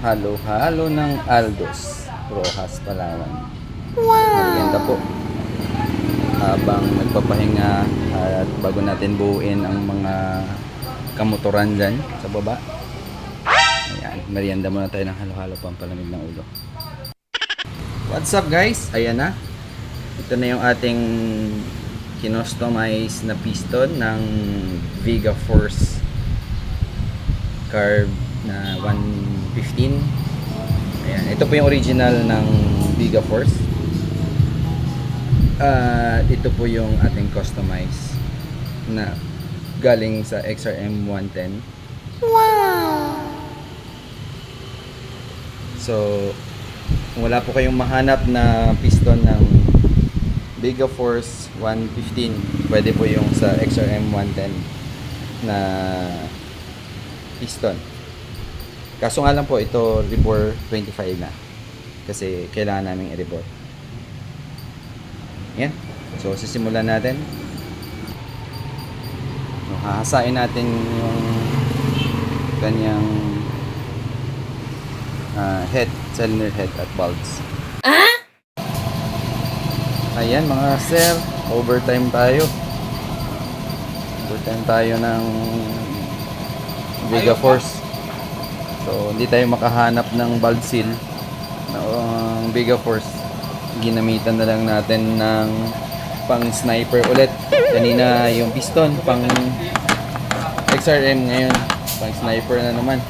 halo-halo ng Aldos, Rojas, Palawan. Merienda po. Habang nagpapahinga at bago natin buuin ang mga kamotoran dyan sa baba. Ayan, merienda muna tayo ng halo-halo pampalamig ng ulo. What's up guys? Ayan na. Ito na yung ating kinostomize na piston ng Viga Force carb na 115. Ayan, ito po yung original ng Viga Force. Ito po yung ating customize na galing sa XRM 110. Wow! So, kung wala po kayong mahanap na piston ng Viga Force 115, pwede po yung sa XRM 110 na piston. Kaso nga lang po, ito rebore 25 na. Kasi kailangan namin i-rebore. Yan. So, sisimulan natin. So, hahasain natin yung kanyang head, cylinder head at bulbs. Ayan mga sir, overtime tayo. Overtime tayo ng Viga Force. So, hindi tayo makahanap ng bulb seal ng Viga Force. Ginamitan na lang natin ng pang sniper ulit. Kanina yung piston, pang XRM, ngayon pang sniper na naman.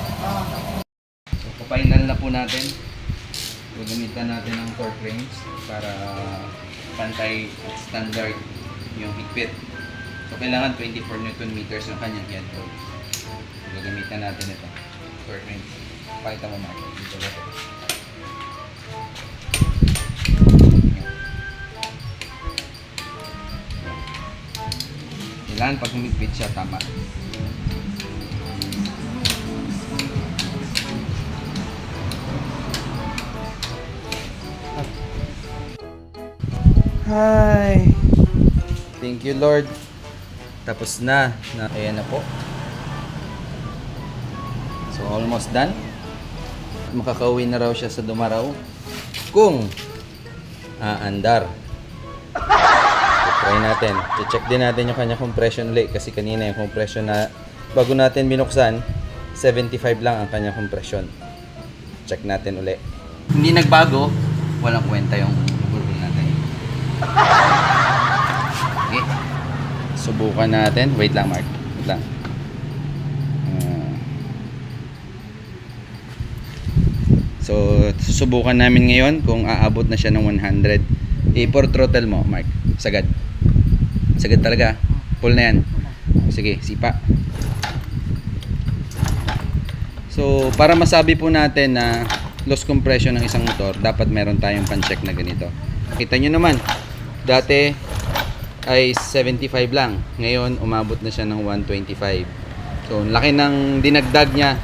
So, pa-final na po natin. Gagamitan natin ng torque wrench para pantay at standard yung higpit. So, kailangan 24 Newton meters ng kanyang head roll. Gagamitan natin ito. Torque wrench. Pakita mo Mark. Dito ba ito? Kailangan pag humigpit siya, tama. Hi! Thank you Lord. Tapos na. Ayan na po. So almost done. Makakauwi na raw siya sa Dumaraw kung aandar. So, try natin. I-check din natin yung kanya compression ulit kasi kanina yung compression na bago natin binuksan 75 lang ang kanya compression. Check natin ulit. Hindi nagbago. Walang kwenta yung bulbul natin. Okay. Subukan natin. Wait lang Mark. Wait lang. So, susubukan namin ngayon kung aabot na siya ng 100. I-for throttle mo, Mark. Sagad. Sagad talaga. Pull na yan. Sige, sipa. So, para masabi po natin na loss compression ng isang motor, dapat meron tayong pan-check na ganito. Kita nyo naman, dati ay 75 lang. Ngayon, umabot na siya ng 125. So, laki ng dinagdag niya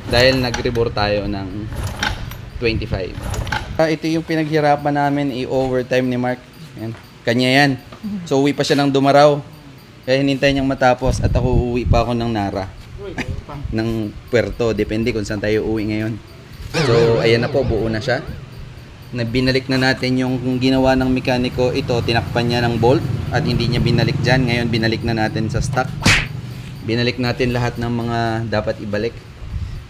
dahil nag-rebore tayo ng 25. Ito yung pinaghirapan namin i-overtime ni Mark. Yan. Kanya yan. So uwi pa siya ng Dumaraw. Kaya hinintay niyang matapos at ako uuwi pa ako ng Nara. Ng Puerto. Depende kung saan tayo uwi ngayon. So ayan na po, buo na siya. Binalik na natin yung ginawa ng mekaniko. Ito, tinakpan niya ng bolt at hindi niya binalik dyan. Ngayon binalik na natin sa stock. Binalik natin lahat ng mga dapat ibalik.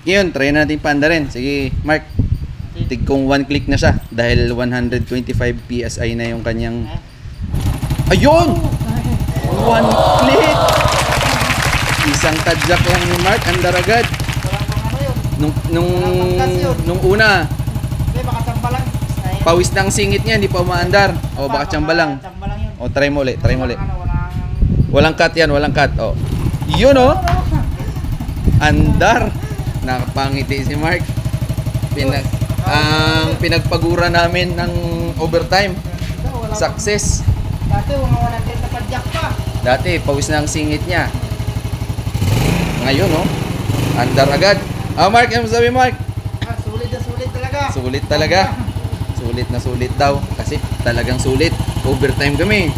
Ngayon, try natin paanda rin. Sige, Mark. Tig kung one click na siya dahil 125 PSI na yung kanyang ayun! One click! Isang tadyak lang ni Mark, andar agad. Nung una pawis na ang singit niya, hindi pa umaandar. O baka tsamba lang. O try mo ulit, try mo ulit. Walang cut yan, walang cut. O yun o, andar. Nakapangiti si Mark. Ang pinagpagura namin ng overtime, success. Dati mga 100 na padyak pa. Dati pawis na ang singit niya. Ngayon andar agad. Mark, ano sabi Mark? Sulit na sulit talaga. Sulit talaga. Sulit na sulit daw kasi talagang sulit. Overtime kami.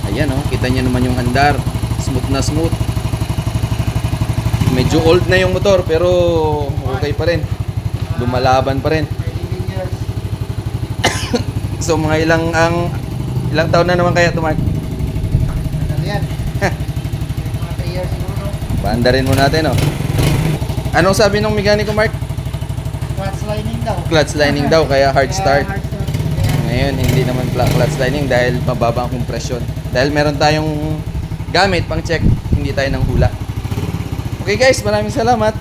Ayan kita niyo naman yung andar. Smooth na smooth. Medyo old na yung motor pero okay pa rin. lumalaban pa rin. 11 years. So mga ilang taon na naman kaya ito, Mark? Ano yan? Mga 3 years siguro. Paandarin mo natin, oh. Anong sabi ng mekaniko, Mark? Clutch lining daw. Clutch lining daw, kaya hard start. Hard start. Kaya, Ngayon, hindi naman clutch lining dahil mababa ang kompresyon. Dahil meron tayong gamit pang check, hindi tayo nang hula. Okay guys, maraming salamat.